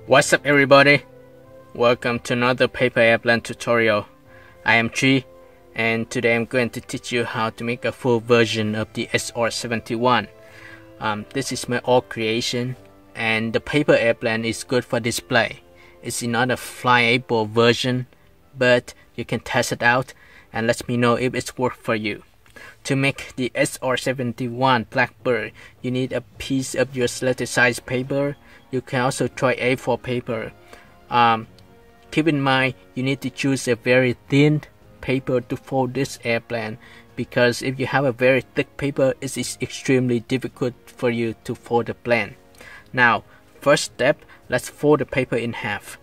What's up everybody? Welcome to another paper airplane tutorial. I am Chi, and today I'm going to teach you how to make a full version of the SR-71. This is my old creation, and the paper airplane is good for display. It's not a flyable version, but you can test it out and let me know if it's work for you. To make the SR-71 Blackbird, you need a piece of your selected size paper. You can also try A4 paper. Keep in mind, you need to choose a very thin paper to fold this airplane, because if you have a very thick paper, it is extremely difficult for you to fold the plane. Now, first step, let's fold the paper in half.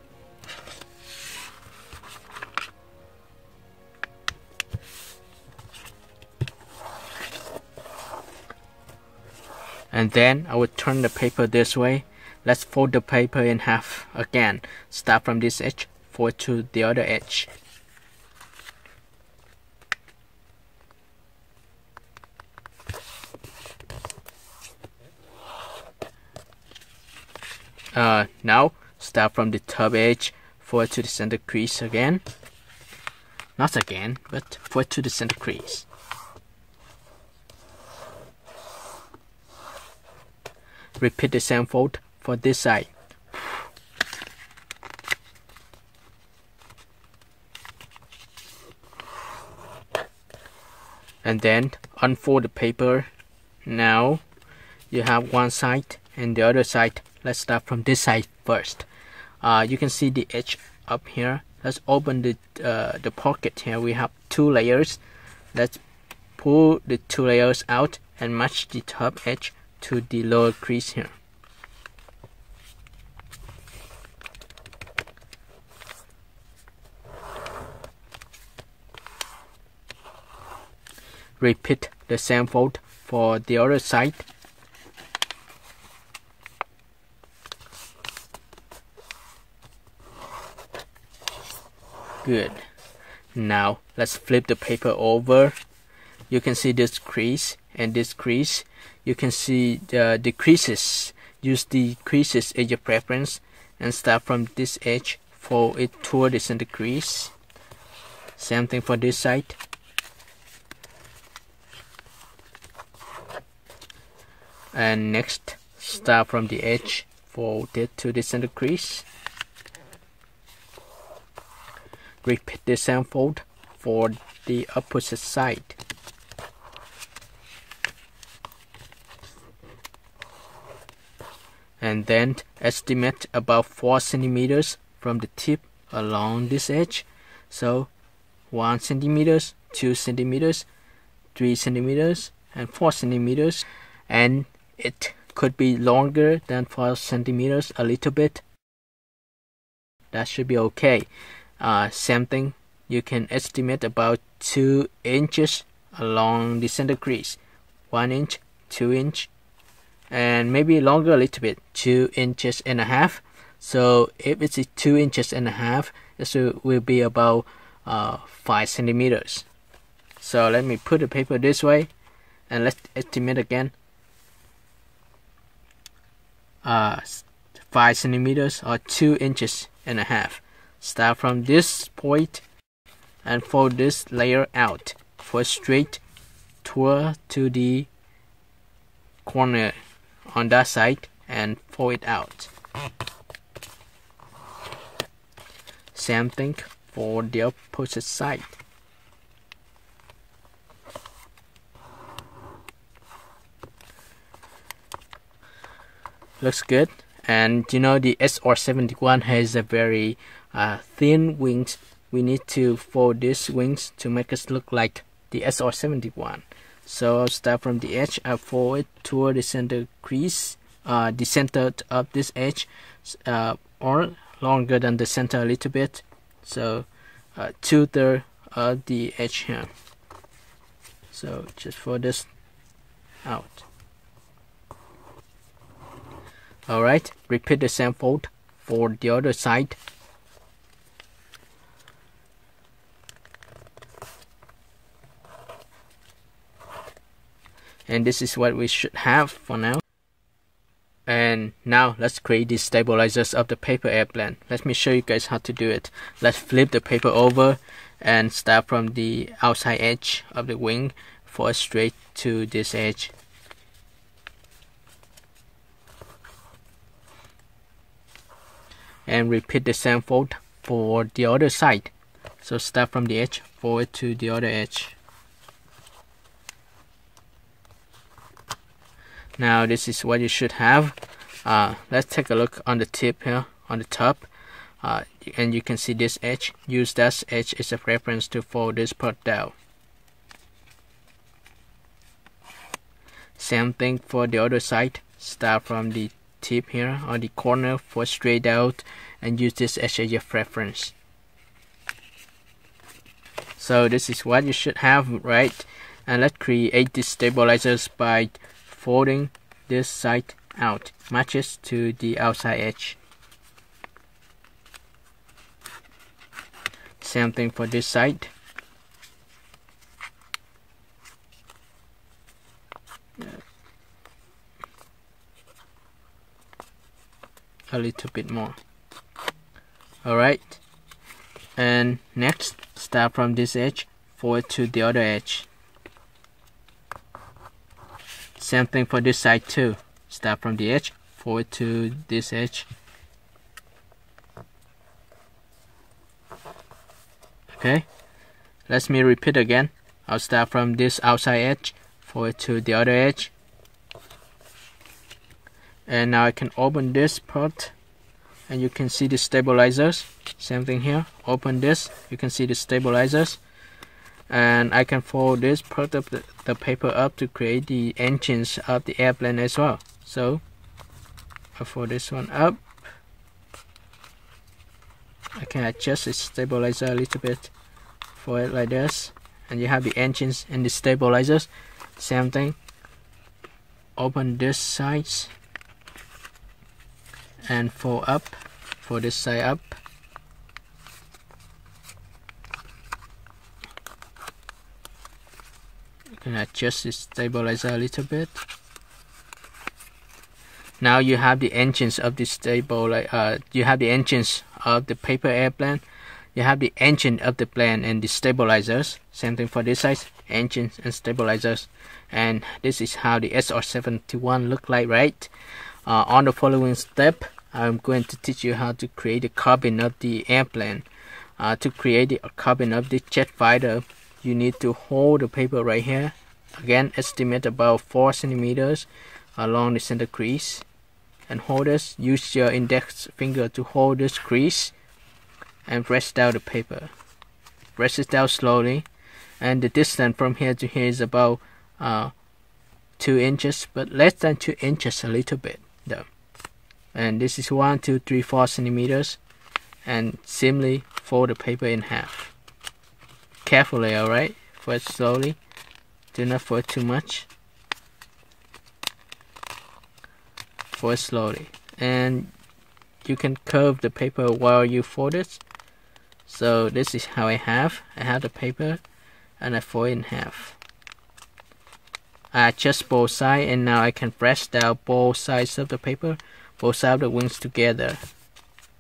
And then I will turn the paper this way. Let's fold the paper in half again. Start from this edge, fold to the other edge. Now start from the top edge, fold to the center crease again. Not again, but fold to the center crease. Repeat the same fold for this side. And then unfold the paper. Now you have one side and the other side. Let's start from this side first. You can see the edge up here. Let's open the pocket here. We have two layers. Let's pull the two layers out and match the top edge to the lower crease here. Repeat the same fold for the other side. Good. Now let's flip the paper over. You can see this crease and this crease. You can see the creases. Use the creases as your preference and start from this edge, fold it toward the center crease. Same thing for this side. And next, start from the edge, fold it to the center crease. Repeat the same fold for the opposite side. And then estimate about 4 centimeters from the tip along this edge. So 1 centimeters, 2 centimeters, 3 centimeters, and 4 centimeters. And it could be longer than 4 centimeters a little bit. That should be okay. Same thing, you can estimate about 2 inches along the center crease. 1 inch, 2 inch, and maybe longer a little bit, 2.5 inches. So if it's 2.5 inches, this will be about 5 centimeters. So let me put the paper this way and let's estimate again. 5 centimeters or 2.5 inches. Start from this point and fold this layer out. Fold straight toward to the corner on that side and fold it out. Same thing for the opposite side. Looks good. And you know, the SR-71 has a very thin wings. We need to fold these wings to make it look like the SR-71. So I'll start from the edge. I'll fold it toward the center crease, the center of this edge, or longer than the center a little bit. So 2/3 of the edge here. So just fold this out. Alright, repeat the same fold for the other side. And this is what we should have for now. And And now let's create the stabilizers of the paper airplane. Let me show you guys how to do it. Let's flip the paper over and start from the outside edge of the wing, fold straight to this edge. And repeat the same fold for the other side. So start from the edge, forward to the other edge. Now this is what you should have. Let's take a look on the tip here, on the top. And you can see this edge. Use that edge as a reference to fold this part down. Same thing for the other side. Start from the tip here on the corner, fold straight out, and use this edge as your reference. So this is what you should have, right? And let's create these stabilizers by folding this side out, matches to the outside edge. Same thing for this side. A little bit more. Alright, and next start from this edge, forward to the other edge. Same thing for this side too. Start from the edge, forward to this edge. Okay, let me repeat again. I'll start from this outside edge, forward to the other edge. And now I can open this part and you can see the stabilizers. Same thing here, open this, you can see the stabilizers. And I can fold this part of the paper up to create the engines of the airplane as well. So I fold this one up. I can adjust the stabilizer a little bit for it like this, and you have the engines and the stabilizers. Same thing, open this side and fold up, fold this side up. Can adjust the stabilizer a little bit. Now you have the engines of the you have the engines of the paper airplane. You have the engine of the plane and the stabilizers. Same thing for this side, engines and stabilizers. And this is how the SR-71 look like, right? On the following step, I'm going to teach you how to create the cabin of the airplane. To create the cabin of the jet fighter, you need to hold the paper right here. Again, estimate about 4 centimeters along the center crease. And hold this. Use your index finger to hold this crease. And press down the paper. Press it down slowly. And the distance from here to here is about 2 inches. But less than 2 inches a little bit though. And this is 1, 2, 3, 4 centimeters. And simply fold the paper in half. Carefully, alright? Fold slowly. Do not fold too much. Fold slowly. And you can curve the paper while you fold it. So this is how I have the paper, and I fold it in half. I adjust both sides, and now I can press down both sides of the paper, both sides of the wings together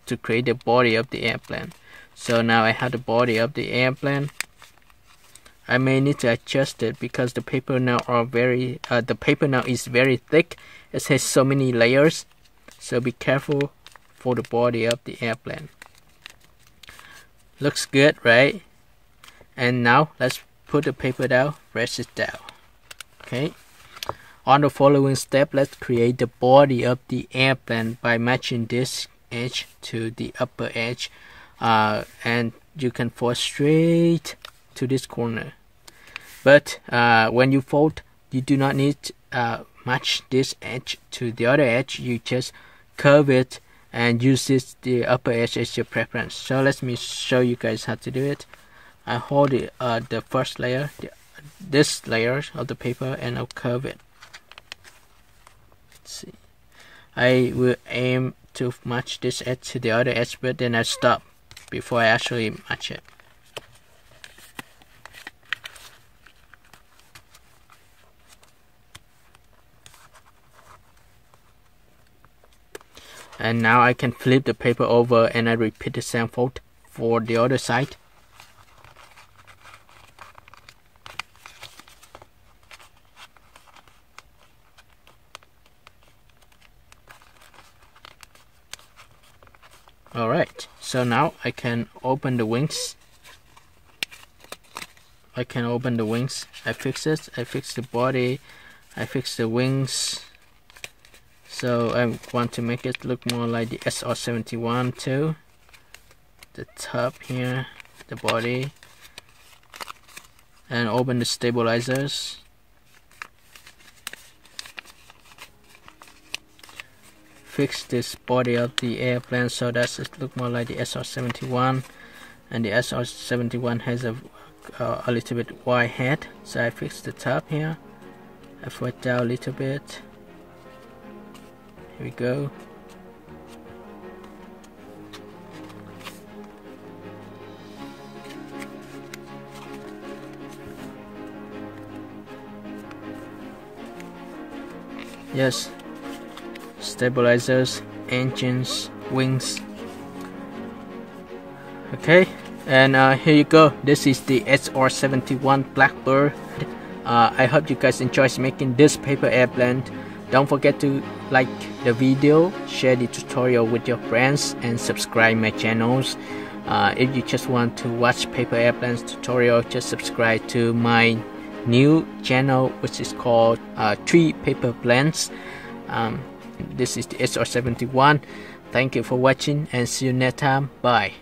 to create the body of the airplane. So now I have the body of the airplane. I may need to adjust it because the paper now is very thick. It has so many layers. So be careful for the body of the airplane. Looks good, right? And now let's put the paper down, press it down. Okay. On the following step, let's create the body of the airplane by matching this edge to the upper edge. And you can fold straight to this corner. But when you fold, you do not need to match this edge to the other edge. You just curve it and use the upper edge as your preference. So let me show you guys how to do it. I hold the first layer, this layer of the paper, and I'll curve it. Let's see. I will aim to match this edge to the other edge, but then I stop before I actually match it. And now I can flip the paper over and I repeat the same fold for the other side. Alright, so now I can open the wings. I fix it, I fix the body, I fix the wings. So I want to make it look more like the SR-71 too. The top here, the body, and open the stabilizers. Fix this body of the airplane so that it look more like the SR-71, and the SR-71 has a little bit wide head, so I fix the top here. I fold it down a little bit. Here we go. Yes, stabilizers, engines, wings. Okay, and here you go. This is the SR-71 Blackbird. I hope you guys enjoy making this paper airplane. Don't forget to like the video, share the tutorial with your friends, and subscribe my channels. If you just want to watch paper airplanes tutorial, just subscribe to my new channel, which is called 3 Paper Planes. This is the SR-71. Thank you for watching and see you next time. Bye.